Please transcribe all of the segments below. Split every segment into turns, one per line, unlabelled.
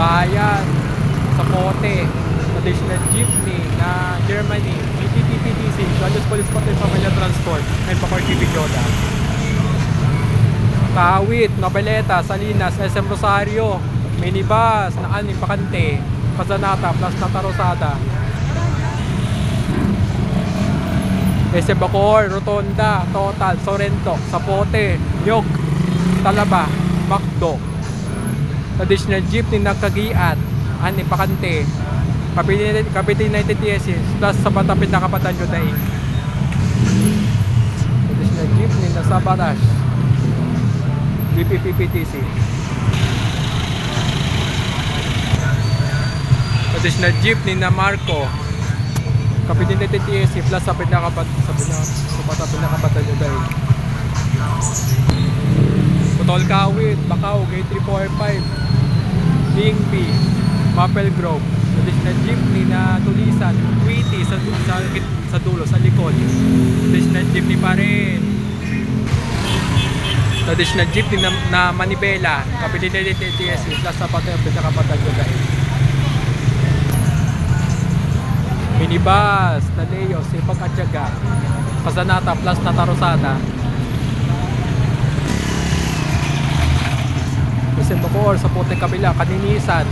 Bayan, Sapote, traditional jeepney na Germany, ETTPTC, Guardias Police Patrol Pamilya Transport, and Pacor TV Joda. Kawit, Noveleta, Salinas, SM Rosario, minibus na Anim Bakante, Kazanata, Plus Nata Rosada, SM Bacor, Rotonda, Total, Sorrento, Sapote, Nyog, Talaba, Macdo. Traditional jeepney na Kagiat, Anim Bakante, Cavite United TSC, plus sa Batapit na Kapatanyo Daig. Traditional jeepney na Sabaras, BPPPTC. Traditional jeepney na Marco, Cavite United TSC, plus sa Batapit na Kapatanyo Daig. Putol Kawit, Bacau, Gate 345, Lingby, Maple Grove, traditional jeepney na Tulisan, Tweety sa dulo, sa likod. Traditional jeepney pa rin. Traditional jeepney na Manibela, Kapitid TTS, plus sa Pinakapatagyo dahil. Minibus na Leo, Sipag Atyaga, Kazanata, plus Nata Rosada. SM Bacor, Sapote Kabila, Kaninisan,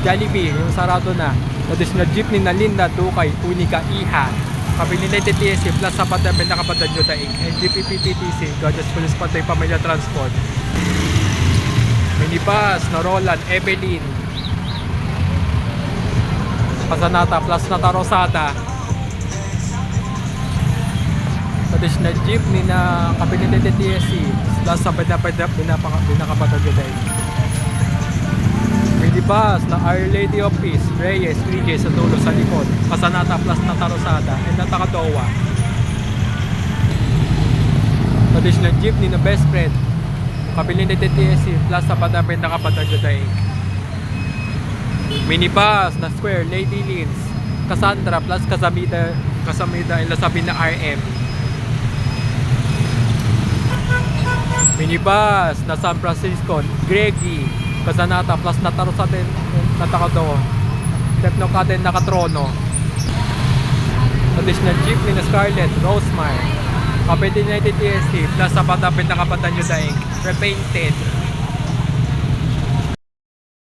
Jollibee, yung sarado na. Traditional jeepney na Linda, Dukay, Unica, Iha, Cavite TTC, plus sa Patapin na Kapatanyo Daig, NGPPTC, Guardias Police Patrol Pamilya Transport. Minibus na Roland, Evelyn, Kazanata, plus Nata Rosada. Traditional jeepney na Cavite TTC, plus sa Pinakapatanyo Daig. Minibus na Our Lady of Peace, Reyes, Reyes sa dulo, sa likod, Kazanata, plus Nata Rosada, and Natakadowa. Traditional jeepney na Best Friend, Cavite TTC, plus sa Pinakapatanyo Daig. Minibus na Square, Lady Lins, Cassandra, plus Casamida, and Lasabi na RM. Minibus na San Francisco, Greggy, Kazanata, plus Nata Rosada, Natakadowa, Tepnocaden, Nakatrono. Traditional jeepney na Scarlett, Rosemar, Cavite United TSC, plus sa Patapit na Kapatanyo Daig, repainted.